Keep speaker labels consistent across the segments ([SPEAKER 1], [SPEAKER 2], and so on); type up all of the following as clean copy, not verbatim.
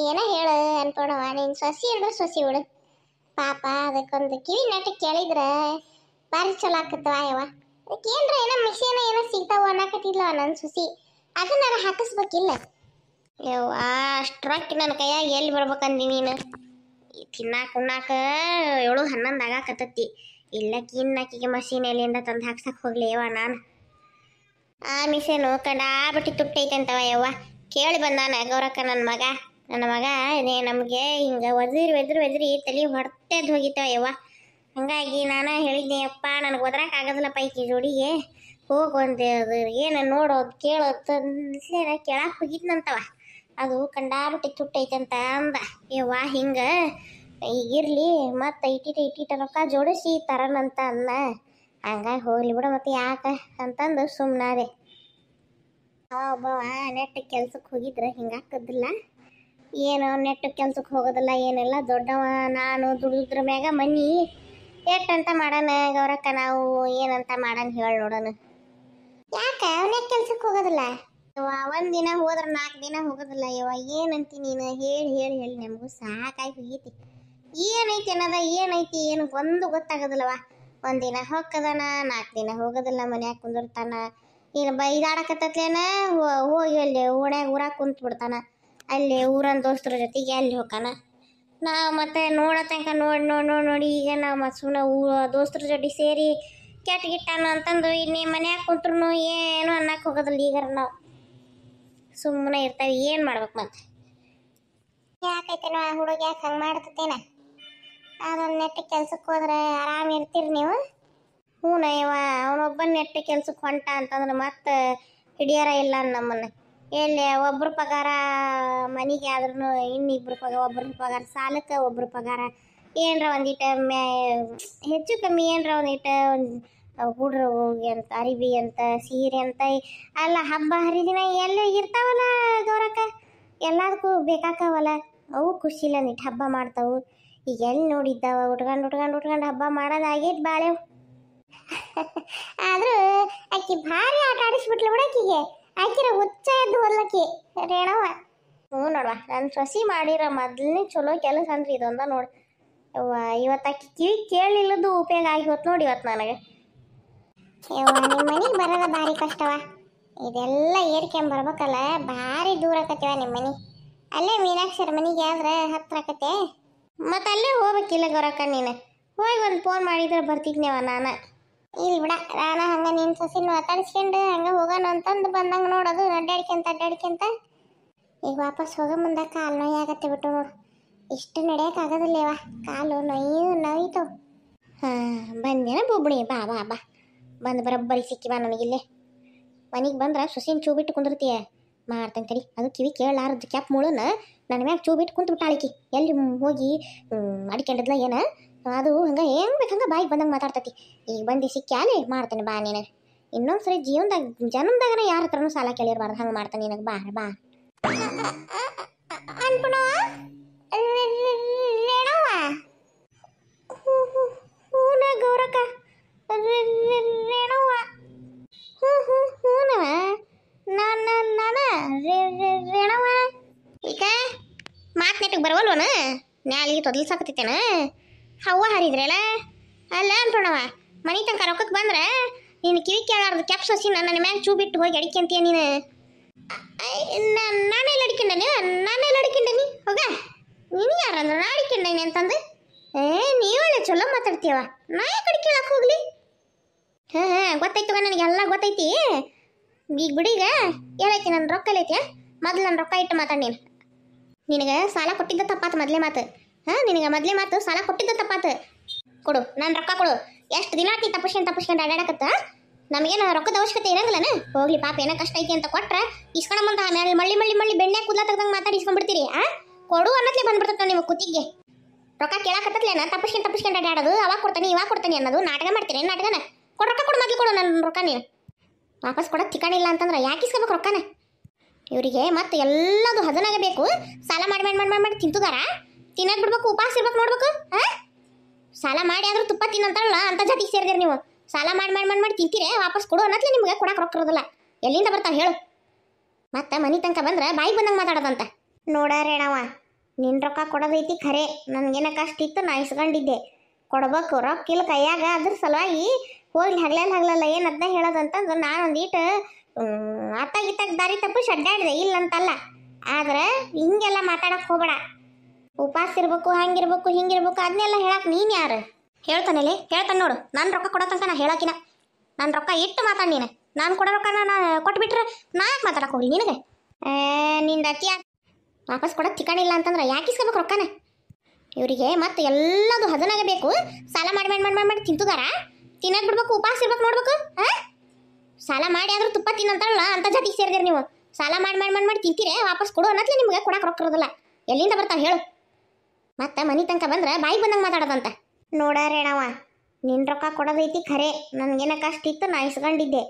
[SPEAKER 1] ಏನ ಹೇಳು ಅನ್ಪೋಣವ ನೀನ್ ಸೊಸಿ ಇಡು ಸೊಸಿ ಬಿಡು ಪಾಪ ಅದಕ್ಕೊಂದು ಕಿವಿ ನಟ ಕೇಳಿದ್ರ ಬಾರಿ ಚಲೋ ಆಕತ್ತವ ಯವ ಅದಕ್ಕೆ ಏನೋ ಮಿಷನ್ ಏನೋ ಸಿಗ್ತಾವ ಅನ್ನಕತ್ತಿದ್ಲ ನನ್ನ ಸುಸಿ ಅದನ್ನ ನಾನು ಹಾಕಿಸ್ಬೇಕಿಲ್ಲ ಯವ್ವ ಅಷ್ಟ್ರೊಕ್ಕ ನನ್ನ ಕೈಯಾಗ ಎಲ್ಲಿ ಬರ್ಬೇಕಂದಿ ನೀನು ತಿನ್ನಾಕ ಉಣ್ಣಾಕ 7-11 ಆಗಾಕತ್ತತಿ ಇಲ್ಲ ಕಿನ್ನಾಕಿಗೆ ಮಷೀನ್ ಎಲ್ಲಿಂದ ತಂದು ಹಾಕ್ಸಕ್ ಹೋಗ್ಲಿ ಯವ್ವ ನಾನು ಆ ಮಿಷನು ಕಂಡಾಬಿಟ್ಟು ತುಟ್ಟೈತೆ ಅಂತವ ಯವ್ವ ಕೇಳಿ ಬಂದಾನ ಗೌರಕ್ಕ ನನ್ನ ಮಗ ಇದೇ ನಮಗೆ ಹಿಂಗೆ ಒದ್ರಿ ತಲೆ ಹೊಡ್ತೆದ್ದು ಹೋಗಿತ್ತವ ಯವ್ವ ಹಂಗಾಗಿ ನಾನು ಹೇಳಿದ್ದೆ ಅಪ್ಪ ನನಗೆ ಒದ್ರಾಕ ಆಗೋದಿಲ್ಲಪ್ಪ ಈಕಿ ಜೋಡಿಗೆ ಹೋಗಿ ಒಂದು ಅದು ಏನು ನೋಡೋದು ಕೇಳೋದು ಕೇಳಕ್ಕೆ ಹೋಗಿದ್ನಂತವ ಅದು ಕಂಡಾಬಿಟ್ಟು ತುಟ್ಟೈತೆ ಅಂತ ಅಂದ ಯವ್ವ ಹಿಂಗೆ ಈಗಿರ್ಲಿ ಮತ್ತು ಇಟ್ಟಿಟ ರೊಕ್ಕ ಜೋಡಿಸಿ ತರನಂತ ಅನ್ನ ಹಂಗಾಗಿ ಹೋಗ್ಲಿ ಬಿಡ ಮತ್ತೆ ಯಾಕೆ ಅಂತಂದು ಸುಮ್ಮನಾದೆ ಒಬ್ಬವ ನೆಟ್ಟ ಕೆಲ್ಸಕ್ಕೆ ಹೋಗಿದ್ರೆ ಹಿಂಗಾಕದಿಲ್ಲ ಏನು ನೆಟ್ಟ ಕೆಲ್ಸಕ್ಕೆ ಹೋಗೋದಿಲ್ಲ ಏನೆಲ್ಲ ದೊಡ್ಡವ ನಾನು ದುಡಿದ್ರ ಮ್ಯಾಗ ಮನಿ ಎಟ್ಟಂತ ಮಾಡೋಣ ಗೌರಕ್ಕ ನಾವು ಏನಂತ ಮಾಡೋಣ ಹೇಳಿ ನೋಡೋಣ ಯಾಕೆ ಅವನೇ ಕೆಲ್ಸಕ್ಕೆ ಹೋಗೋದಿಲ್ಲ ಒಂದಿನ ಹೋದ್ರೆ 4 ದಿನ ಹೋಗೋದಿಲ್ಲ ಯವ್ವ ಏನಂತಿ ನೀನು ಹೇಳಿ ನಮಗೂ ಸಾಕಾಗಿ ಹೋಗೈತಿ ಏನೈತಿ ಅನ್ನೋದ ಏನೈತಿ ಏನು ಒಂದು ಗೊತ್ತಾಗೋದಿಲ್ಲವ ಒಂದಿನ ಹೊಕ್ಕದನ 4 ದಿನ ಹೋಗೋದಿಲ್ಲ ಮನ್ಯಾಗ ಕುಂದಿರ್ತಾನ ಈಗ ಬೈದಾಡಕತ್ತಲೇನ ಹೋಗಿ ಅಲ್ಲಿ ಊರಾಗ ಕುಂತು ಬಿಡ್ತಾನ ಅಲ್ಲಿ ಊರನ್ ದೋಸ್ತರ ಜೊತೆಗೆ ಅಲ್ಲಿ ಹೋಗಾನ ನಾವು ಮತ್ತೆ ನೋಡತನಕ ನೋಡಿ ಈಗ ನಾವು ಮತ್ತೆ ಸುಮ್ಮನೆ ದೋಸ್ತರ ಜೊತೆ ಸೇರಿ ಕೆಟ್ಟ ಗಿಟ್ಟಾನ ಅಂತಂದು ಇನ್ನೇ ಮನ್ಯಾಗ ಕುಂತ್ರು ಏನು ಅನ್ನಕ್ಕೆ ಹೋಗೋದಿಲ್ಲ ಈಗ ನಾವು ಸುಮ್ಮನೆ ಇರ್ತಾವೆ ಏನು ಮಾಡ್ಬೇಕು ಮತ್ತೆ ಯಾಕೈತೇನೋ ಆ ಹುಡುಗ ಯಾಕೆ ಹಂಗೆ ಮಾಡ್ತೇನ ಅದೊಂದು ನೆಟ್ಟ ಕೆಲ್ಸಕ್ಕೆ ಹೋದ್ರೆ ಆರಾಮ್ ಇರ್ತೀರಿ ನೀವು ಹ್ಞೂನಯ್ಯವ ಅವನೊಬ್ಬನ ನೆಟ್ಟ ಕೆಲ್ಸಕ್ಕೆ ಹೊಂಟ ಅಂತಂದ್ರೆ ಮತ್ತೆ ಹಿಡಿಯಾರ ಇಲ್ಲ ನಮ್ಮನ್ನು ಎಲ್ಲಿ ಒಬ್ರ ಪಗಾರ ಮನೆಗೆ ಆದ್ರೂ ಇನ್ನಿಬ್ರು ಪಗಾರ ಒಬ್ರ ಪಗಾರ ಸಾಲಕ್ಕೆ ಒಬ್ರ ಪಗಾರ ಏನರ ಒಂದಿಟ್ಟು ಹೆಚ್ಚು ಕಮ್ಮಿ ಏನರ ಒಂದಿಟ್ಟು ಹುಡ್ರು ಹೋಗಿ ಅಂತ ಅರಿವಿ ಅಂತ ಸೀರೆ ಅಂತ ಅಲ್ಲ ಹಬ್ಬ ಹರಿದಿನ ಎಲ್ಲ ಇರ್ತಾವಲ್ಲ ಗೌರಕ್ಕ ಎಲ್ಲದಕ್ಕೂ ಬೇಕಾಕವಲ್ಲ ಅವು ಖುಷಿಲ್ಲ ಒಂದಿಟ್ಟು ಹಬ್ಬ ಮಾಡ್ತಾವು ಈಗ ಎಲ್ಲಿ ನೋಡಿದ್ದಾವ ಉಟ್ಕೊಂಡು ಹಬ್ಬ ಮಾಡೋದಾಗೈತೆ ಬಾಳೆವು ಆದ್ರೂ ಆಕಿ ಭಾರಿ ಆಟ ಆಡಿಸ್ಬಿಟ್ಲು ಬಿಡಕ್ಕಿಗೆ ಆಕಿರ ಹುಚ್ಚ ಎದ್ದು ಹೊರ್ಲಕ್ಕಿ ರೇಣವ ಹ್ಞೂ ನೋಡುವ ನನ್ನ ಸೊಸಿ ಮಾಡಿರೋ ಮೊದಲನೇ ಚಲೋ ಕೆಲಸ ಅಂದ್ರೆ ಇದೊಂದ ನೋಡಿ ಇವತ್ತು ಆಕಿ ಕಿವಿ ಕೇಳಿಲ್ಲದು ಉಪಯೋಗ ಆಗಿ ಹೋತ್ ನೋಡಿ ಇವತ್ತು ನನಗೆ ನಿಮ್ಮ ಮನೆಗೆ ಬರೋದ ಭಾರಿ ಕಷ್ಟವ ಇದೆಲ್ಲ ಏರ್ಕೊಂಬರ್ಬೇಕಲ್ಲ ಭಾರಿ ದೂರ ಆಕತ್ತೀವ ನಿಮ್ಮ ಮನೆ ಅಲ್ಲೇ ಮೀನಾಕ್ಷರ ಮನೆಗೆ ಆದ್ರೆ ಹತ್ರ ಆಕತ್ತೆ ಮತ್ತು ಅಲ್ಲೇ ಹೋಗ್ಬೇಕಿಲ್ಲ ಗೌರಕ್ಕ ನೀನು ಹೋಗಿ ಒಂದು ಫೋನ್ ಮಾಡಿದ್ರೆ ಬರ್ತಿದ್ನೇವ ನಾನು ಇಲ್ಲಿ ಬಿಡ ನಾನು ಹಂಗೆ ನಿನ್ನ ಸೊಸಿನ ಮಾತಾಡ್ಸ್ಕೊಂಡು ಹಂಗೆ ಹೋಗೋಣ ಅಂತಂದು ಬಂದಂಗೆ ನೋಡೋದು ಅಡ್ಡಾಡ್ಕೊಂತ ಈಗ ವಾಪಸ್ ಹೋಗೋ ಮುಂದೆ ಕಾಲು ನೋವು ಆಗತ್ತೆ ಬಿಟ್ಟು ನೋಡು ಇಷ್ಟು ನಡೆಯೋಕ್ಕಾಗೋದಿಲ್ಲವ ಕಾಲು ನೋಯ್ತು ಹಾಂ ಬಂದೇನ ಬೊಬ್ಬಣಿ ಬಾ ಬಂದು ಬರೋಬ್ಬರಿ ಸಿಕ್ಕಿ ಬಾ ನನಗಿಲ್ಲೇ ಮನೆಗೆ ಬಂದ್ರೆ ಸೊಸಿನ ಚೂ ಬಿಟ್ಟು ಕುಂದಿರ್ತೀಯ ಮಾಡ್ತೇನೆ ತಡಿ ಅದು ಕಿವಿ ಕೇಳಾರದು ಕ್ಯಾಪ್ ಮುಳುನ ನನ್ನ ಮ್ಯಾಗ ಚೂ ಬಿಟ್ಟು ಕುಂತು ಬಿಟ್ಟಾಳಿಕಿ ಎಲ್ಲಿ ಹೋಗಿ ಅಡಿಕೊಂಡಿದ್ಲ ಏನ ಅದು ಹಂಗೆ ಹೆಂಗೆ ಬೇಕು ಹಂಗೆ ಬಾಯಿಗೆ ಬಂದಂಗೆ ಮಾತಾಡ್ತತಿ ಈಗ ಬಂದು ಸಿಕ್ಕ್ಯಾಲೆ ಮಾಡ್ತೇನೆ ಬಾ ನೀನು ಇನ್ನೊಂದು ಸರಿ ಜನ್ಮದಾಗನ ಯಾರ ಹತ್ರನೂ ಸಾಲ ಕೇಳಿರ್ಬಾರ್ದು ಹಂಗೆ ಮಾಡ್ತಾನೆ ನಿನಗೆ ಬಾ ಅನ್ಪುಣವ ರೇಣವ್ವ ಹೂನ ಗೌರಕ್ಕ ರೇಣವ್ವ ಹೂನವ ನಾನು ರೇಣವ್ವ ಈಗ ಮಾತು ನೆಟ್ಟಿಗೆ ಬರವಲ್ವನ ನ್ಯಾಲಿಗೆ ತೊದಲ್ಸಾಕತ್ತೇನ ಹವ್ವ ಹರಿದ್ರಲ್ಲ ಅಲ್ಲ ಅನ್ಪುಣವ ಮನೆ ತನಕ ರೊಕ್ಕಕ್ಕೆ ಬಂದ್ರೆ ನೀನು ಕಿವಿ ಕೇಳಾರ್ದು ಕ್ಯಾಪ್ ಸೊಸಿ ನನ್ನ ಮ್ಯಾಗ ಚೂ ಬಿಟ್ಟು ಹೋಗಿ ಅಡಿಕೆಂತೀಯ ನೀನು ನಾನೆಲ್ಲ ಅಡಿಕೊಂಡನಿ ಹೋಗ ನೀನು ಯಾರಂದ್ರೆ ನಾ ಅಡಿಕೊಂಡನಿ ಅಂತಂದು ನೀವಳೆ ಚಲೋ ಮಾತಾಡ್ತೀಯವ ನಾ ಯಾಕೆ ಅಡಿಕೆಳಕ್ಕೆ ಹೋಗ್ಲಿ ಹಾಂ ಗೊತ್ತಾಯ್ತು ನನಗೆಲ್ಲ ಗೊತ್ತೈತಿ ಈಗ ಬಿಡೀಗ ಹೇಳೈತಿ ನನ್ನ ರೊಕ್ಕ ಎಲ್ಲೈತಿ ಮೊದಲು ನನ್ನ ರೊಕ್ಕ ಇಟ್ಟು ಮಾತಾಡಿ ನೀನು ನಿನಗೆ ಸಾಲ ಕೊಟ್ಟಿದ್ದ ತಪ್ಪಾತು ಮೊದಲೇ ಮಾತು ನಿನಗೆ ಮೊದಲೇ ಮಾತು ಸಾಲ ಕೊಟ್ಟಿದ್ದ ತಪ್ಪಾತು ಕೊಡು ನಾನು ರೊಕ್ಕ ಕೊಡು ಎಷ್ಟು ದಿನ ಆತಿ ತಪ್ಪಿಸ್ಕೊಂಡು ಅಡ್ಡಾಡಕತ್ತ ನಮಗೇನು ರೊಕ್ಕದ ಅವಶ್ಯಕತೆ ಇರಂಗಿಲ್ಲನ ಹೋಗ್ಲಿ ಪಾಪ ಏನೋ ಕಷ್ಟ ಐತಿ ಅಂತ ಕೊಟ್ರೆ ಇಸ್ಕೊಂಬಂತ ಆಮೇಲೆ ಮಳ್ಳಿ ಬೆಣ್ಣೆ ಕೂದಲ ತೆಗ್ದಂಗೆ ಮಾತಾಡಿ ಇಸ್ಕೊಂಡ್ಬಿಡ್ತೀರಿ ಕೊಡು ಅನ್ನತ್ಲೆ ಬಂದ್ಬಿಡ್ತಕ್ಕ ನಿಮ್ಮ ಕುತ್ತಿಗೆ ರೊಕ್ಕ ಕೇಳಕತ್ತಲೇನ ತಪ್ಪಿಸ್ಕೊಂಡು ಅಡ್ಡಾಡೋದು ಅವಾಗ ಕೊಡ್ತಾನೆ ಅನ್ನೋದು ನಾಟಕ ಮಾಡ್ತೀನಿ ನಾಟಕನ ರೊಕ್ಕ ಕೊಡು ಮೊದಲು ಕೊಡು ನನ್ನ ರೊಕ್ಕ ನೀನು ವಾಪಸ್ ಕೊಡೋದು ಚಿಕ್ಕಣಿಲ್ಲ ಅಂತಂದ್ರೆ ಯಾಕೆ ಇಸ್ಕೋಬೇಕು ರೊಕ್ಕನ ಇವರಿಗೆ ಮತ್ತೆ ಎಲ್ಲದು ಹದನಾಗ ಬೇಕು ಸಾಲ ಮಾಡಿ ತಿಂತುದಾರ ತಿನ್ನಕ್ ಬಿಡ್ಬೇಕು ಉಪವಾಸ ಇರ್ಬೇಕು ನೋಡ್ಬೇಕು ಸಾಲ ಮಾಡಿ ಆದ್ರೂ ತುಪ್ಪ ತಿನ್ನಂತಾರಲ್ಲ ಅಂತ ಜಾತಿಗೆ ಸೇರಿದಿರಿ ನೀವು ಸಾಲ ಮಾಡಿ ತಿಂತೀರಿ ವಾಪಸ್ ಕೊಡು ಅನ್ನತ್ಲೆ ನಿಮ್ಗೆ ಕೊಡಕ್ಕೆ ರೊಕ್ಕ ಇರೋದಿಲ್ಲ ಎಲ್ಲಿಂದ ಬರ್ತಾವ ಹೇಳು. ಮತ್ತೆ ಮನೆ ತನಕ ಬಂದ್ರೆ ಬಾಯಿ ಬಂದಂಗೆ ಮಾತಾಡೋದಂತ. ನೋಡ ರೇಣವ, ನಿನ್ನ ರೊಕ್ಕ ಕೊಡೋದೈತಿ ಖರೆ. ನನಗೇನ ಕಷ್ಟ ಇತ್ತು, ನಾ ಇಸ್ಕೊಂಡಿದ್ದೆ. ಕೊಡ್ಬೇಕು, ರೊಕ್ಕ ಇಲ್ಲ ಕೈಯಾಗ. ಅದ್ರ ಸಲುವಾಗಿ ಹೋಗ್ಲಿ ಹಗಲಲ್ಲ ಏನು ಅದನ್ನ ಹೇಳೋದಂತಂದು ನಾನು ಒಂದೀಟು ಅತ್ತಾಗಿತ್ತಾಗ ದಾರಿ ತಪ್ಪು ಅಡ್ಡಾಡಿದೆ, ಇಲ್ಲಂತಲ್ಲ. ಆದ್ರೆ ಹಿಂಗೆಲ್ಲ ಮಾತಾಡಕ್ಕೆ ಹೋಗ್ಬೇಡ. ಉಪವಾಸ ಇರ್ಬೇಕು, ಹಂಗಿರ್ಬೇಕು, ಹಿಂಗಿರ್ಬೇಕು ಅದನ್ನೆಲ್ಲ ಹೇಳಕ್ಕೆ ನೀನು ಯಾರು? ಹೇಳ್ತಾನೆ ನೋಡು. ನನ್ನ ರೊಕ್ಕ ಕೊಡೋ ತನಕ ನಾ ಹೇಳಕಿನ. ನನ್ನ ರೊಕ್ಕ ಇಟ್ಟು ಮಾತಾಡಿ ನೀನು. ನಾನು ಕೊಡೋ ರೊಕ್ಕನ ನಾ ಕೊಟ್ಬಿಟ್ರೆ ನಾ ಯಾಕೆ ಮಾತಾಡಕ್ಕೆ ಹೋಗ್ಲಿ ನಿನಗೆ? ನಿಂದ ಅತಿ ವಾಪಸ್ ಕೊಡೋದು ತಿಕಾಣಿಲ್ಲ ಅಂತಂದ್ರೆ ಯಾಕೆ ಇಸ್ಕೋಬೇಕು ರೊಕ್ಕನ? ಇವರಿಗೆ ಮತ್ತೆ ಎಲ್ಲದು ಹದನಾಗೆ ಬೇಕು. ಸಾಲ ಮಾಡಿ ಮಾಡಿ ಮಾಡಿ ಮಾಡಿ ತಿಂತುದಾರ. ತಿನ್ನಕ್ಕೆ ಬಿಡ್ಬೇಕು, ಉಪವಾಸ ಇರ್ಬೇಕು ನೋಡ್ಬೇಕು. ಸಾಲ ಮಾಡಿ ಆದ್ರೂ ತುಪ್ಪ ತಿನ್ನಂತಲ್ಲ ಅಂತ ಜಾತಿಗೆ ಸೇರಿದಿರಿ ನೀವು. ಸಾಲ ಮಾಡಿ ಮಾಡಿ ಮಾಡಿ ಮಾಡಿ ತಿಂತೀರಿ, ವಾಪಸ್ ಕೊಡು ಅನ್ನತ್ಲೆ ನಿಮ್ಗೆ ಕೊಡಕ್ಕೆ ರೊಕ್ಕ ಇರೋದಿಲ್ಲ. ಎಲ್ಲಿಂದ ಬರ್ತಾವೆ ಹೇಳು? ಮತ್ತೆ ಮನೆ ತನಕ ಬಂದ್ರೆ ಬಾಯಿ ಬಂದಂಗೆ ಮಾತಾಡೋದಂತ. ನೋಡ ರೇಣವ, ನಿನ್ನ ರೊಕ್ಕ ಕೊಡೋದೈತಿ ಖರೆ. ನನಗೇನ ಕಷ್ಟ ಇತ್ತು, ನಾ ಇಸ್ಕೊಂಡಿದ್ದೆ.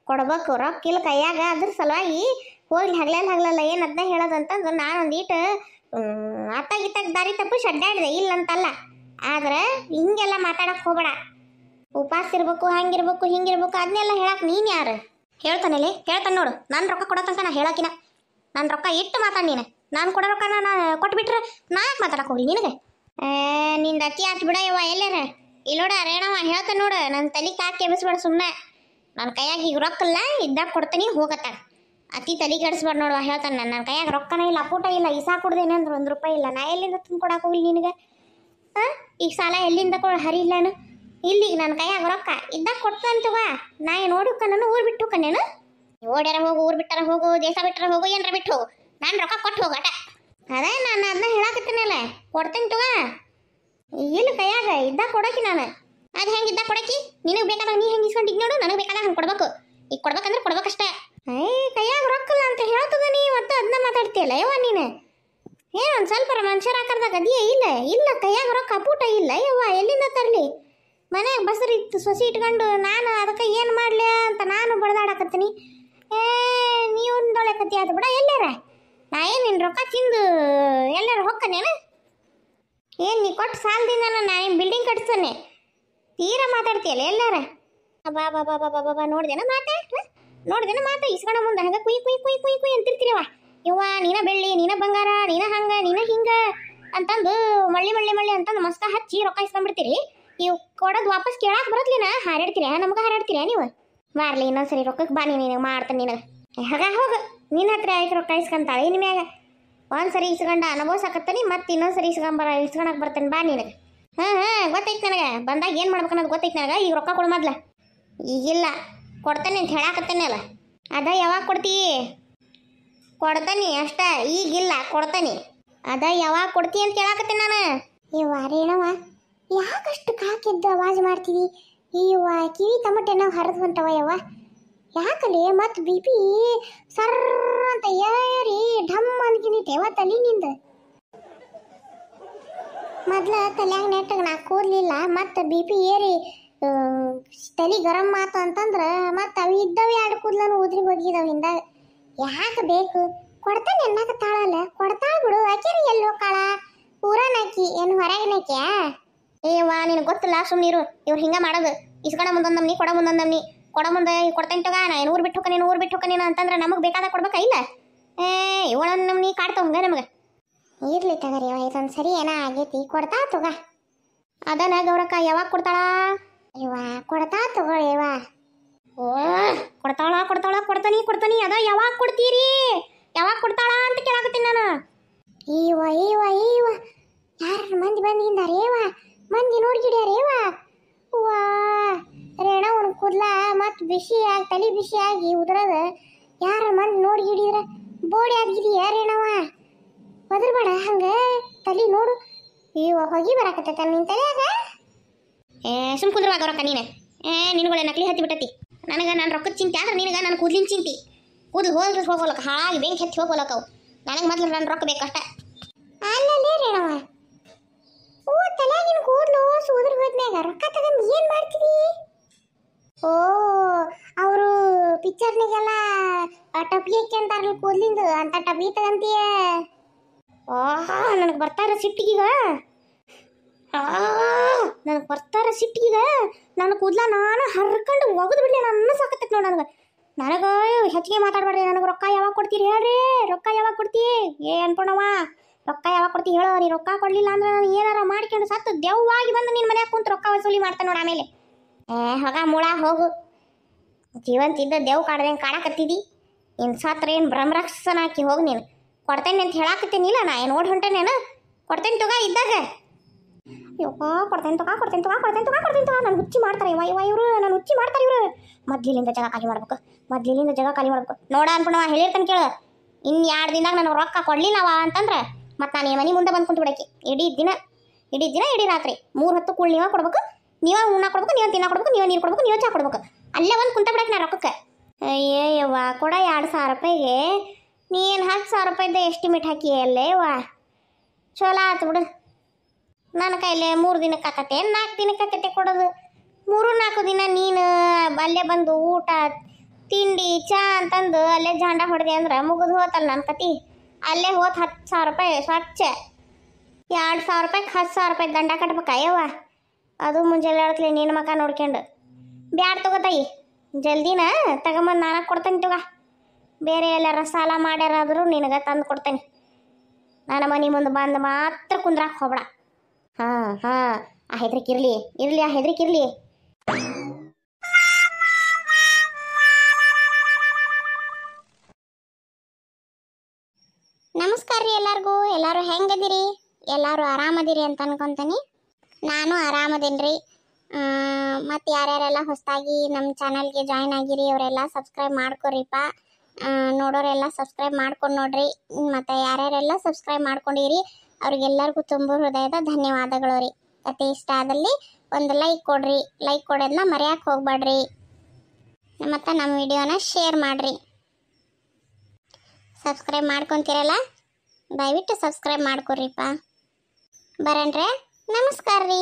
[SPEAKER 1] ಕೊಡ್ಬೇಕು, ರೊಕ್ಕ ಇಲ್ಲ ಕೈಯಾಗ. ಅದ್ರ ಸಲುವಾಗಿ ಹೋಗ್ಲಿ ಹಗಲಲ್ಲ ಏನು ಅದನ್ನ ಹೇಳೋದಂತಂದು ನಾನು ಒಂದೀಟು ಅತ್ತಾಗಿತ್ತಾಗ ದಾರಿ ತಪ್ಪು ಅಡ್ಡಾಡಿದೆ, ಇಲ್ಲಂತಲ್ಲ. ಆದ್ರೆ ಹಿಂಗೆಲ್ಲ ಮಾತಾಡಕ್ಕೆ ಹೋಗ್ಬೇಡ. ಉಪವಾಸ ಇರ್ಬೇಕು, ಹಂಗಿರ್ಬೇಕು, ಹಿಂಗಿರ್ಬೇಕು ಅದನ್ನೆಲ್ಲ ಹೇಳಕ್ಕೆ ನೀನು ಯಾರು? ಹೇಳ್ತಾನೆ ನೋಡು. ನನ್ನ ರೊಕ್ಕ ಕೊಡೋ ತನಕ ನಾ ಹೇಳಕಿನ. ನನ್ನ ರೊಕ್ಕ ಇಟ್ಟು ಮಾತಾಡಿ ನೀನು. ನಾನು ಕೊಡೋ ರೊಕ್ಕನ ನಾ ಕೊಟ್ಬಿಟ್ರೆ ನಾ ಯಾಕೆ ಮಾತಾಡಕ್ಕೆ ಹೋಗ್ಲಿ ನಿನಗೆ? ನಿಂದ ಅತಿ ಆತು ಬಿಡ ಯವ್ವ. ಎಲ್ಲಾರ ಇಲ್ಲೋಡ ರೇಣವ ಹೇಳ್ತಾನೆ ನೋಡು. ನನ್ನ ತಲೆ ಕಾಕಿ ಎಬ್ಬಿಸ್ಬೇಡ ಸುಮ್ಮನೆ. ನನ್ನ ಕೈಯಾಗ ಈಗ ರೊಕ್ಕ ಇಲ್ಲ, ಇದ್ದಾಗ ಕೊಡ್ತೀನಿ ಹೋಗತ್ತ. ಅತಿ ತಲೆ ಕೆಡಿಸ್ಬೇಡ ನೋಡುವ. ಹೇಳ್ತಾನೆ ನನ್ನ ಕೈಯಾಗ ರೊಕ್ಕನ ಇಲ್ಲ, ಅಪೂಟ ಇಲ್ಲ. ಇಸಾ ಕೊಡ್ದೇನೆ ಅಂದ್ರೆ ₹1 ಇಲ್ಲ. ನಾ ಎಲ್ಲಿಂದ ತುಂಬ ಕೊಡಕ್ಕೆ ಹೋಗ್ಲಿ ನಿನಗೆ? ಈಗ ಸಾಲ ಎಲ್ಲಿಂದ ಹರಿ ಇಲ್ಲಾನು? ಇಲ್ಲಿಗ ನನ್ನ ಕೈಯಾಗ ರೊಕ್ಕ ಇದ್ದಾಗ ಕೊಡ್ತಂತವ. ನಾ ಏನು ಓಡಿಕ ನಾನು ಊರು ಬಿಟ್ಟು ಹೋಗ್ಕನೇನು? ಓಡ್ಯಾರ ಹೋಗು, ಊರು ಬಿಟ್ಟಾರ ಹೋಗು, ದೇಶ ಬಿಟ್ಟಾರ ಹೋಗು, ಏನಾರ ಬಿಟ್ಟು ಹೋಗು, ನಾನು ರೊಕ್ಕ ಕೊಟ್ಟು ಹೋಗಟ. ಅದೇ ನಾನು ಅದನ್ನ ಹೇಳಾಕತ್ತೀನಲ್ಲ, ಕೊಡ್ತೀನಿ ತವ. ಇಲ್ಲ ಕೈಯಾಗ ಇದ್ದಾಗ ಕೊಡೋಕಿ ನಾನು. ಅದು ಹೆಂಗೆ ಇದ್ದಾಗ ಕೊಡೋಕಿ? ನಿನಗೆ ಬೇಕಾದಾಗ ನೀ ಹೆಂಗೆ ಇಸ್ಕೊಂಡಿದ್ದು ನೋಡು, ನನಗೆ ಬೇಕಾದಾಗ ಹಂಗೆ ಕೊಡ್ಬೇಕು. ಈಗ ಕೊಡ್ಬೇಕಂದ್ರೆ ಕೊಡ್ಬೇಕಷ್ಟೇ. ಕೈಯಾಗ ರೊಕ್ಕಲ್ಲ ಅಂತ ಹೇಳ್ತದ ನೀ ಮತ್ತೆ ಅದನ್ನ ಮಾತಾಡ್ತೀಯಲ್ಲ ಯವ್ವ ನೀನು. ಏನೊಂದು ಸ್ವಲ್ಪ ಮನುಷ್ಯರ ಆಕಾರದಾಗ ಅದಿಯೇ? ಇಲ್ಲ ಕೈಯಾಗ ರೊಕ್ಕ ಅಪೂಟ ಇಲ್ಲ ಯವ್ವ. ಎಲ್ಲಿಂದ ತರಲಿ? ಮನ್ಯಾಗ ಬಸರಿ ಇತ್ತು ಸೊಸಿ ಇಟ್ಕೊಂಡು ನಾನು ಅದಕ್ಕೆ ಏನು ಮಾಡಲಿ ಅಂತ ನಾನು ಬಡ್ದಾಡಕತ್ತೀನಿ. ನೀವೊಂದೊಳೆ ಕತ್ತಿ ಆದ ಬಿಡ. ಎಲ್ಲಾರ ನಾ ಏನು ನಿನ್ನ ರೊಕ್ಕ ತಿಂದು ಎಲ್ಲಾರು ಹೊಕ್ಕನೇನು? ಏನು ನೀ ಕೊಟ್ಟು ಸಾಲದಿಂದ ನಾ ಏನು ಬಿಲ್ಡಿಂಗ್ ಕಟ್ಸ್ತಾನೆ? ತೀರಾ ಮಾತಾಡ್ತೀಯಲ್ಲ ಎಲ್ಲಾರ. ಬಾ ನೋಡ್ದೇನ ಮಾತಾ ಇಸ್ಕೊಂಡ ಮುಂದೆ ಹಂಗೆ ಕುಯ್ ಅಂತಿರ್ತೀರವ. ಯವ್ವ ನೀನ ಬೆಳ್ಳಿ, ನೀನ ಬಂಗಾರ, ನೀನ ಹಂಗ, ನೀನ ಹಿಂಗ ಅಂತಂದು ಮಳ್ಳಿ ಅಂತಂದು ಮಸ್ತ ಹಚ್ಚಿ ರೊಕ್ಕ ಇಸ್ಕೊಂಡ್ಬಿಡ್ತೀರಿ. ಇವು ಕೊಡೋದು ವಾಪಸ್ ಕೇಳಕ್ಕೆ ಬರತ್ಲಿನ ಹಾರಾಡ್ತೀರ? ನಮ್ಗೆ ಹಾರಾಡ್ತೀರ ನೀವು? ಮಾರ್ಲಿ ಇನ್ನೊಂದ್ಸರಿ ರೊಕ್ಕಕ್ಕೆ ಬಾ. ನೀನು ಮಾಡ್ತಾನೆ ನಿನಗೆ. ಹೋಗ ನಿನ್ನ ಹತ್ರ ಆಯ್ತು ರೊಕ್ಕ ಇಸ್ಕೊಂತಾಳೆ. ಇನ್ನು ಮ್ಯಾಗ ಒಂದ್ಸರಿ ಇಸ್ಕೊಂಡ ಅನುಭವಿಸಕತ್ತಾನೆ, ಮತ್ತೆ ಇನ್ನೊಂದ್ಸರಿ ಇಸ್ಕೊಳಕ್ಕೆ ಬರ್ತಾನೆ ಬಾ ನಿನಗೆ. ಗೊತ್ತೈತೆ ನನಗೆ. ಬಂದಾಗ ಏನು ಮಾಡ್ಬೇಕು ಅನ್ನೋದು ಗೊತ್ತೈತೆ ನನಗೆ. ಈಗ ರೊಕ್ಕ ಕೊಡು ಮೊದ್ಲ. ಈಗಿಲ್ಲ ಕೊಡ್ತಾನೆ ಅಂತ ಹೇಳಾಕತ್ತೇನೆ ಅಲ್ಲ. ಅದ ಯಾವಾಗ ಕೊಡ್ತೀ? ಕೊಡ್ತಾನೆ ಅಷ್ಟ, ಈಗಿಲ್ಲ ಕೊಡ್ತಾನೆ. ಅದ ಯಾವಾಗ ಕೊಡ್ತಿ ಅಂತ ಕೇಳಾಕತ್ತೇನೆ ನಾನು. ಯವ್ವ ರೇಣವ, ಯಾಕಷ್ಟು ಕಾಕಿದ್ದ ಆವಾಜ್ ಮಾಡ್ತೀವಿ? ಯವ್ವ ಕಿವಿ ತಮಟೆ ನಾವು ಹರಿದು ಹೊಂಟವ ಯವ್ವ. ಯಾಕಲ್ಲಿ ಮತ್ತೆ BP ಸರ್ರ ಅಂತ ಏರಿ ಢಮ್ ಅನ್ಕಿನಿಟ್ಟೆವ ತಲಿನಿಂದ. ಮೊದ್ಲ ತಲ್ಯಾಗ ನೆಟ್ಟಗೆ ನಾ ಕೂದಲಿಲ್ಲ, ಮತ್ತು BP ಏರಿ ತಲೆ ಗರಂ ಆತು ಅಂತಂದ್ರೆ ಮತ್ತೆ ಅವು ಇದ್ದವು 2 ಕೂದಲನ್ನು ಉದ್ರಿ ಹೋಗಿದಾವ ಹಿಂದಾಗ. ಯಾಕೆ ಬೇಕು? ಕೊಡ್ತಾನೆ ಎನ್ನಾಕತ್ತಾಳಲ್ಲ, ಕೊಡ್ತಾಳ ಬಿಡು. ಆಕೆರಿ ಎಲ್ಲಿ ಹೋಗ್ಕಾಳ? ಊರನಾಕಿ ಏನು ಹೊರಗಿನಾಕ್ಯಾ? ಏವ್ವ ನಿನಗೆ ಗೊತ್ತಿಲ್ಲ, ಸುಮ್ಮನಿರು. ಇವ್ರು ಹಿಂಗೆ ಮಾಡೋದು. ಇಸ್ಕೊಳ ಮುಂದೊಂದಮ್ನಿ, ಕೊಡ ಮುಂದೊಂದಮ್ನಿ. ಕೊಡ ಮುಂದೆ ಕೊಡ್ತೇನೆ ತಗ. ನಾ ಏನು ಊರು ಬಿಟ್ಟು ಹೋಗ್ಕನೇನು ಅಂತಂದ್ರೆ ನಮಗೆ ಬೇಕಾದಾಗ ಕೊಡ್ಬೇಕಾ? ಇಲ್ಲ ಇವಳನ್ನ ನಮ್ನಿ ಕಾಡ್ತಾವ ಹಂಗೆ ನಮಗೆ. ಇರ್ಲಿ ತಗರಿ ಯವ್ವ, ಇದೊಂದು ಸರಿ ಏನೋ ಆಗೈತಿ. ಕೊಡ್ತಾ ತಗ. ಅದನ್ನ ಗೌರಕ್ಕ ಯಾವಾಗ ಕೊಡ್ತಾಳ? ಯವ್ವ ಕೊಡ್ತಾ ತಗೊಳ್ಳಿ ಯವ್ವ. ಓ ಕೊಡ್ತಾನಿ. ಅದ ಯಾವಾಗ ಕೊಡ್ತೀರಿ? ಯಾವಾಗ ಕೊಡ್ತಾಳ ಅಂತ ಕೇಳಾಕತ್ತೀನಿ ನಾನು. ಈವ ಯಾರು ಮಂದಿ ಬಂದಿಂದಾರೇವ? ಮಂದಿ ನೋಡ್ಗಿಡ್ಯಾರೇವ? ವಾ ರೇಣ ಅವನು ಕೂದ್ಲ ಮತ್ತು ಬಿಸಿಯಾಗಿ ತಲೆ ಬಿಸಿಯಾಗಿ ಉದ್ರದ ಯಾರ ಮಂದಿ ನೋಡ್ಗಿಡಿದ್ರ ಬೋಡಿ ಆಗಿದೆಯಾ ರೇಣವ? ಒದರ್ಬೇಡ ಹಂಗೆ ತಲೆ ನೋಡು. ಇವ ಹೊಗಿ ಬರಾಕತ್ತೈತ ನಿನ್ನ ತಲೆಯಾಗ. ಸುಮ್ ಕುಂದ್ರವಾಗ ರೊಕ್ಕ ನೀನು. ನಿನಗೊಳ್ಳೆ ನಕಲಿ ಹತ್ತಿ ಬಿಟ್ಟತಿ. ನನಗೆ ನಾನು ರೊಕ್ಕದ ಚಿಂತೆ ಆದ್ರೆ ನಿನಗೆ ನಾನು ಕೂದ್ಲಿನ ಚಿಂತೆ. ಕೂದಲು ಹೋಗೋಲಕ್ಕ ಹಾಗೆ ಬೆಂಕಿ ಹಚ್ಚಿ ಹೋಗೋಲಕ್ಕವು. ನನಗೆ ಮೊದಲು ನನ್ನ ರೊಕ್ಕ ಬೇಕಷ್ಟ. ಅಲ್ಲಲ್ಲೇ ರೇಣವ, ತಲೆಯಾಗಿನ ಕೂದಲು ಸೂದ್ರ ಹೋದ್ಮ್ಯಾಗ ರೊಕ್ಕ ತಗೊಂಡು ಏನು ಮಾಡ್ತೀವಿ? ಓ ಅವರು ಪಿಕ್ಚರ್ನಿಗೆಲ್ಲ ಟಪಿ ಅಂತಾರಲ್ಲ ಕೂದ್ಲಿಂದು, ಅಂತ ಟಪಿ ತಗಂತೀಯ? ನನಗೆ ಬರ್ತಾರ ಸಿಟ್ಟಿಗೀಗ. ನನ್ನ ಕೂದಲ ನಾನು ಹರ್ಕೊಂಡು ಒಗದು ಬಿಡ್ಲಿ. ನನ್ನ ಸಾಕತ್ತೈತೆ ನೋಡಿ ನನಗೆ. ನನಗೆ ಹೆಚ್ಚಿಗೆ ಮಾತಾಡ್ಬೇಡ್ರಿ. ನನಗೆ ರೊಕ್ಕ ಯಾವಾಗ ಕೊಡ್ತೀರಿ ಹೇಳ್ರಿ? ರೊಕ್ಕ ಯಾವಾಗ ಕೊಡ್ತಿ? ಏ ಅನ್ಪೂರ್ಣವ್ವ, ರೊಕ್ಕ ಯಾವಾಗ ಕೊಡ್ತಿ ಹೇಳೋ? ನೀ ರೊಕ್ಕ ಕೊಡ್ಲಿಲ್ಲ ಅಂದ್ರೆ ನಾನು ಏನಾರ ಮಾಡ್ಕೊಂಡು ಸತ್ತು ದೆವ್ವಾಗಿ ಬಂದು ನಿನ್ನ ಮನ್ಯಾಗ ಕುಂತು ರೊಕ್ಕ ವಸೂಲಿ ಮಾಡ್ತಾನೆ ನೋಡಿ ಆಮೇಲೆ. ಹೊಗ ಮುಳ ಹೋಗು. ಜೀವಂತಿದ್ದ ದೇವ್ ಕಾಡ್ದಂಗೆ ಕಾಡಕತ್ತಿದಿ. ಇನ್ನು ಸತ್ರ ಏನು ಬ್ರಹ್ಮರಾಕ್ಷಸನ ಹಾಕಿ ಹೋಗಿ ನೀನು. ಕೊಡ್ತೇನೆ ಅಂತ ಹೇಳಾಕತ್ತೀನಿಲ್ಲ, ನಾ ಏನು ಓಡ್ ಹೊಂಟೇನೇನು? ಕೊಡ್ತೇನೆ ತಗೋ ಇದ್ದಾಗ. ಯಪ್ಪ ಕೊಡ್ತೇನೆ ತಗೋ. ನಾನು ಹುಚ್ಚಿ ಮಾಡ್ತಾರೆ ಇವರು, ನಾನು ಹುಚ್ಚಿ ಮಾಡ್ತಾರೆ ಇವರು. ಮೊದ್ಲಿನಿಂದ ಜಾಗ ಖಾಲಿ ಮಾಡ್ಬೇಕು. ನೋಡ ಅನ್ಪೂರ್ಣವ್ವ ಹೇಳಿರ್ತಾನೆ ಕೇಳು. ಇನ್ನು 2 ದಿನದಾಗ ನನಗೆ ರೊಕ್ಕ ಕೊಡ್ಲಿಲ್ಲವ ಅಂತಂದ್ರೆ ಮತ್ತು ನಾನು ಈ ಮನೆ ಮುಂದೆ ಬಂದು ಕುಂತು ಬಿಡಕ್ಕೆ. ಇಡೀ ದಿನ ಇಡೀ ರಾತ್ರಿ 3 ಹೊತ್ತು ಕೂಳ್ ನೀವೇ ಕೊಡ್ಬೇಕು, ನೀವೇ ಉಣ್ಣ ಕೊಡ್ಬೇಕು, ನೀವೇ ತಿನ್ನ ಕೊಡ್ಬೇಕು, ನೀವೇ ನೀರು ಕೊಡ್ಬೇಕು, ನೀವೇ ಚಾ ಕೊಡ್ಬೇಕು. ಅಲ್ಲೇ ಒಂದು ಕುಂತ ಬಿಡಕ್ಕೆ ನಾ ರೊಕ್ಕಕ್ಕೆ. ಅಯ್ಯವ್ವ ಕೊಡ 2,000 ರೂಪಾಯಿಗೆ ನೀನು 10,000 ರೂಪಾಯಿದ ಎಸ್ಟಿಮೇಟ್ ಹಾಕಿ ಅಲ್ಲೇ ವಾ. ಚಲೋ ಆತು ಬಿಡು. ನನ್ನ ಕೈಲೇ 3 ದಿನಕ್ಕೆ ಆಕತ್ತೆ, 4 ದಿನಕ್ಕೆ ಆಕತ್ತೆ ಕೊಡೋದು. 3-4 ದಿನ ನೀನು ಅಲ್ಲೇ ಬಂದು ಊಟ ತಿಂಡಿ ಚಾ ಅಂತಂದು ಅಲ್ಲೇ ಜಾಂಡ ಹೊಡೆದೆ ಅಂದ್ರೆ ಮುಗಿದು ಹೋತಲ್ಲ ನನ್ನ ಕತಿ. ಅಲ್ಲೇ ಹೋತ್ 10,000 ರೂಪಾಯಿ ಸ್ವಚ್ಛ. 2,000 ರೂಪಾಯಿಗೆ 10,000 ರೂಪಾಯಿ ದಂಡ ಕಟ್ಬೇಕಾ ಯವ್ವ? ಅದು ಮುಂಜಾನೆ ಹೇಳ್ತಲೇ ನಿನ್ನ ಮಕ ನೋಡ್ಕೊಂಡು. ಬ್ಯಾಡ್ ತಗೋತಾಯಿ, ಜಲ್ದಿನ ತಗೊಂಬಂದು ನಾನು ಕೊಡ್ತೇನೆ ತಗೋ. ಬೇರೆ ಎಲ್ಲಾರ ಸಾಲ ಮಾಡ್ಯಾರಾದರೂ ನಿನಗೆ ತಂದು ಕೊಡ್ತೇನೆ. ನನ್ನ ಮನೆ ಮುಂದೆ ಬಂದು ಮಾತ್ರ ಕುಂದ್ರಾಕ್ ಹೋಗ್ಬೇಡ. ಹಾಂ ಆ ಹೆದ್ರಿಕೆ ಇರಲಿ ಆ ಹೆದ್ರಿಕೆ ಇರಲಿ. ನಮಸ್ಕಾರ ರೀ ಎಲ್ಲರಿಗೂ. ಎಲ್ಲರೂ ಹೆಂಗದಿರಿ? ಎಲ್ಲರೂ ಆರಾಮದಿರಿ ಅಂತ ಅನ್ಕೊಂತೀನಿ. ನಾನು ಆರಾಮದೇನಿ ರೀ. ಮತ್ತು ಯಾರ್ಯಾರೆಲ್ಲ ಹೊಸದಾಗಿ ನಮ್ಮ ಚಾನಲ್ಗೆ ಜಾಯ್ನ್ ಆಗಿರಿ ಅವರೆಲ್ಲ ಸಬ್ಸ್ಕ್ರೈಬ್ ಮಾಡ್ಕೊರಿಪ್ಪ. ನೋಡೋರೆಲ್ಲ ಸಬ್ಸ್ಕ್ರೈಬ್ ಮಾಡ್ಕೊಂಡು ನೋಡ್ರಿ. ಮತ್ತು ಯಾರ್ಯಾರೆಲ್ಲ ಸಬ್ಸ್ಕ್ರೈಬ್ ಮಾಡ್ಕೊಂಡಿರಿ ಅವ್ರಿಗೆಲ್ಲರಿಗೂ ತುಂಬ ಹೃದಯದ ಧನ್ಯವಾದಗಳು ರೀ. ಕತೆ ಇಷ್ಟ ಆದಲ್ಲಿ ಒಂದು ಲೈಕ್ ಕೊಡ್ರಿ. ಲೈಕ್ ಕೊಡೋದನ್ನ ಮರೆಯಕ್ಕೆ ಹೋಗ್ಬೇಡ್ರಿ. ಮತ್ತು ನಮ್ಮ ವಿಡಿಯೋನ ಶೇರ್ ಮಾಡಿರಿ. ಸಬ್ಸ್ಕ್ರೈಬ್ ಮಾಡ್ಕೊತೀರಲ್ಲ, ದಯವಿಟ್ಟು ಸಬ್ಸ್ಕ್ರೈಬ್ ಮಾಡ್ಕೊರಿಪ್ಪ. ಬರಣ್ರೆ, ನಮಸ್ಕಾರ ರೀ.